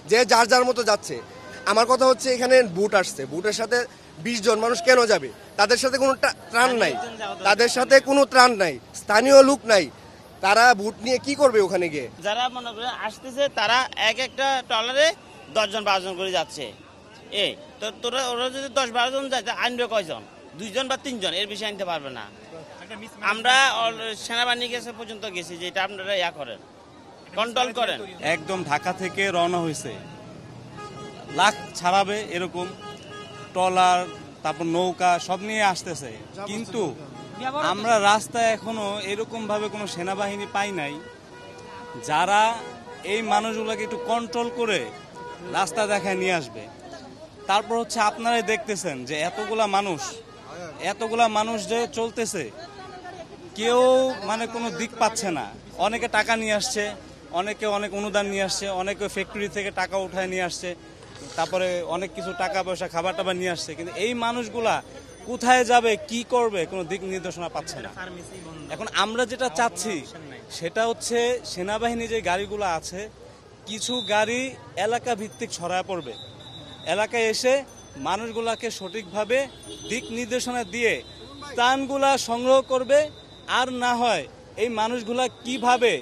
যে যার যার মতো যাচ্ছে। আমার কথা হচ্ছে এখানে বুট আসছে, বুটের সাথে 20 জন মানুষ কেন যাবে? তাদের সাথে কোনো ত্রাণ নাই, তাদের সাথে কোনো ত্রাণ নাই, স্থানীয় লোক নাই, তারা বুট নিয়ে কি করবে ওখানে গিয়ে? যারা মনে করে আসতেছে তারা এক একটা ট্রলারে 10 জন 12 জন করে যাচ্ছে। তো ওরা যদি 10-12 জন যায় আনবে কয়জন? 2 জন বা 3 জন, এর বেশি আনতে পারবে না। আমরা সেনাবাহিনীর কাছে পর্যন্ত গেছি যে এটা আপনারা করেন, কন্ট্রোল করেন। একদম ঢাকা থেকে রওনা হয়েছে, লাখ ছাড়াবে এরকম ট্রলার, তারপর নৌকা সব নিয়ে আসতেছে, কিন্তু আমরা রাস্তায় এখনো এরকম ভাবে কোনো সেনাবাহিনী পাই নাই যারা এই মানুষগুলোকে একটু কন্ট্রোল করে রাস্তা দেখায় নিয়ে আসবে। তারপর হচ্ছে আপনারাই দেখতেছেন যে এতগুলা মানুষ যে চলতেছে, কেউ মানে কোনো দিক পাচ্ছে না। অনেকে টাকা নিয়ে আসছে, অনেকে অনেক অনুদান নিয়ে আসছে, অনেকে ফ্যাক্টরি থেকে টাকা উঠায় নিয়ে আসছে, তারপরে অনেক কিছু টাকা পয়সা খাবার টাবার নিয়ে আসছে, কিন্তু এই মানুষগুলা কোথায় যাবে, কি করবে, কোনো দিক নির্দেশনা পাচ্ছে না। এখন আমরা যেটা চাচ্ছি সেটা হচ্ছে সেনাবাহিনী যে গাড়িগুলো আছে, কিছু গাড়ি এলাকা ভিত্তিক ছড়ায় পড়বে, এলাকায় এসে মানুষগুলাকে সঠিকভাবে দিক নির্দেশনা দিয়ে ত্রাণগুলা সংগ্রহ করবে। আর না হয় এই মানুষগুলা কিভাবে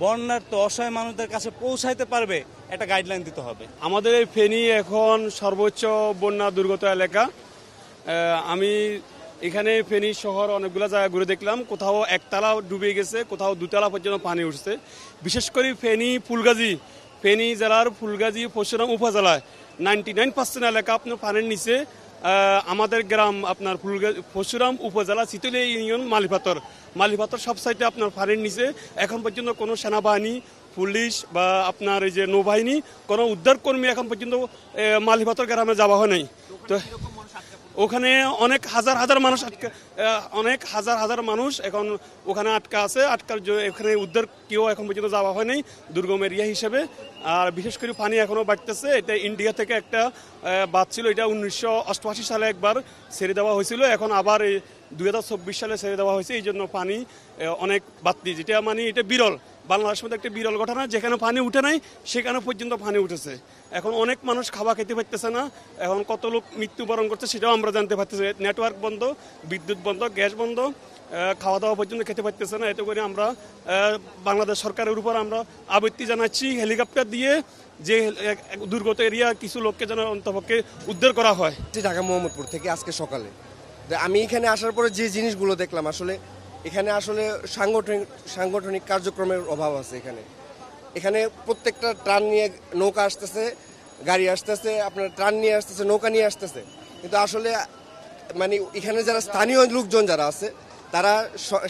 বন্যার্ত অসহায় মানুষদের কাছে পৌঁছাইতে পারবে একটা গাইডলাইন দিতে হবে। আমাদের এই ফেনী এখন সর্বোচ্চ বন্যা দুর্গত এলাকা। আমি এখানে ফেনী শহর অনেকগুলো জায়গা ঘুরে দেখলাম, কোথাও একতলা ডুবে গেছে, কোথাও দুতলা পর্যন্ত পানি উঠছে। বিশেষ করে ফেনী জেলার ফুলগাজী পরশুরাম উপজেলায় 99% এলাকা আপনার পানির নিচে। আমাদের গ্রাম আপনার পরশুরাম উপজেলা চিতলি ইউনিয়ন মালিপাতর সব সাইডে আপনার পানির নিচে। এখন পর্যন্ত কোনো সেনাবাহিনী, পুলিশ বা আপনার এই যে নৌবাহিনী, কোনো উদ্ধারকর্মী এখন পর্যন্ত মালিপাতর গ্রামে যাওয়া হয় নাই। তো ওখানে অনেক হাজার মানুষ এখন ওখানে আটকা আছে। এখানে উদ্ধার কেউ এখন পর্যন্ত যাওয়া হয়নি দুর্গম এরিয়া হিসেবে। আর বিশেষ করে পানি এখনো বাড়তেছে। এটা ইন্ডিয়া থেকে একটা বাঁধ ছিল, এটা 1988 সালে একবার ছেড়ে দেওয়া হয়েছিল, এখন আবার এই 2024 সালে ছেড়ে দেওয়া হয়েছে। এই জন্য পানি অনেক বাড়তি, যেটা মানে এটা বিরল, বাংলাদেশের মধ্যে একটা বিরল ঘটনা। যেখানে পানি উঠে নাই সেখানে পর্যন্ত পানি উঠেছে। এখন অনেক মানুষ খাওয়া খেতে পারতেছে না, এখন কত লোক মৃত্যুবরণ করছে সেটাও আমরা জানতে পারতেছি। নেটওয়ার্ক বন্ধ, বিদ্যুৎ বন্ধ, গ্যাস বন্ধ, খাওয়া দাওয়া পর্যন্ত খেতে পারতেছে না। এতে করে আমরা বাংলাদেশ সরকারের উপর আমরা আবৃত্তি জানাচ্ছি, হেলিকপ্টার দিয়ে যে দুর্গত এরিয়া কিছু লোককে যেন অন্তপক্ষে উদ্ধার করা হয়। ঢাকা মোহাম্মদপুর থেকে আজকে সকালে আমি এখানে আসার পরে যে জিনিসগুলো দেখলাম, আসলে এখানে আসলে সাংগঠনিক কার্যক্রমের অভাব আছে। এখানে প্রত্যেকটা ত্রাণ নিয়ে নৌকা আসতেছে, গাড়ি আসতেছে, আপনার ত্রাণ নিয়ে আসতেছে, নৌকা নিয়ে আসতেছে, কিন্তু আসলে মানে এখানে যারা স্থানীয় লোকজন যারা আছে তারা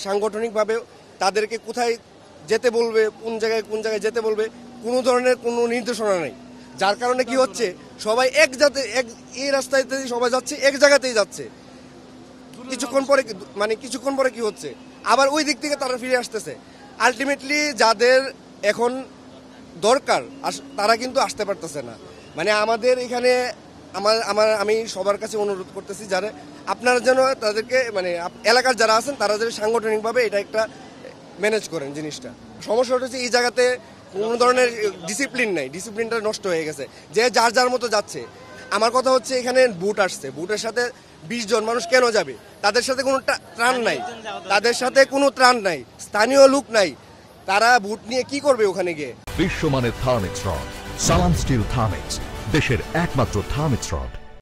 সাংগঠনিকভাবে তাদেরকে কোথায় যেতে বলবে, কোন জায়গায় যেতে বলবে, কোনো ধরনের কোনো নির্দেশনা নেই। যার কারণে কি হচ্ছে, সবাই এই রাস্তাতেই সবাই যাচ্ছে, এক জায়গাতেই যাচ্ছে। কিছুক্ষণ পরে কি হচ্ছে, আবার ওই দিক থেকে তারা ফিরে আসতেছে। আলটিমেটলি যাদের এখন দরকার তারা কিন্তু আসতে পারতেছে না। মানে আমাদের এখানে আমি সবার কাছে অনুরোধ করতেছি, যারা আপনারা যেন তাদেরকে মানে এলাকার যারা আছেন তারা যেন সাংগঠনিকভাবে এটা একটা ম্যানেজ করেন জিনিসটা। সমস্যাটা হচ্ছে এই জায়গাতে কোনো ধরনের ডিসিপ্লিন নাই, ডিসিপ্লিনটা নষ্ট হয়ে গেছে, যে যার যার মতো যাচ্ছে। আমার কথা হচ্ছে এখানে বুট আসছে, বুটের সাথে 20 জন মানুষ কেন যাবে? তাদের সাথে কোনো ত্রাণ নাই, স্থানীয় লোক নাই, তারা বুট নিয়ে কি করবে ওখানে গিয়ে? বিশ্বমানের থার্মিক্স রড, সালাম স্টিল থার্মিক্স, দেশের একমাত্র থার্মিক্স রড।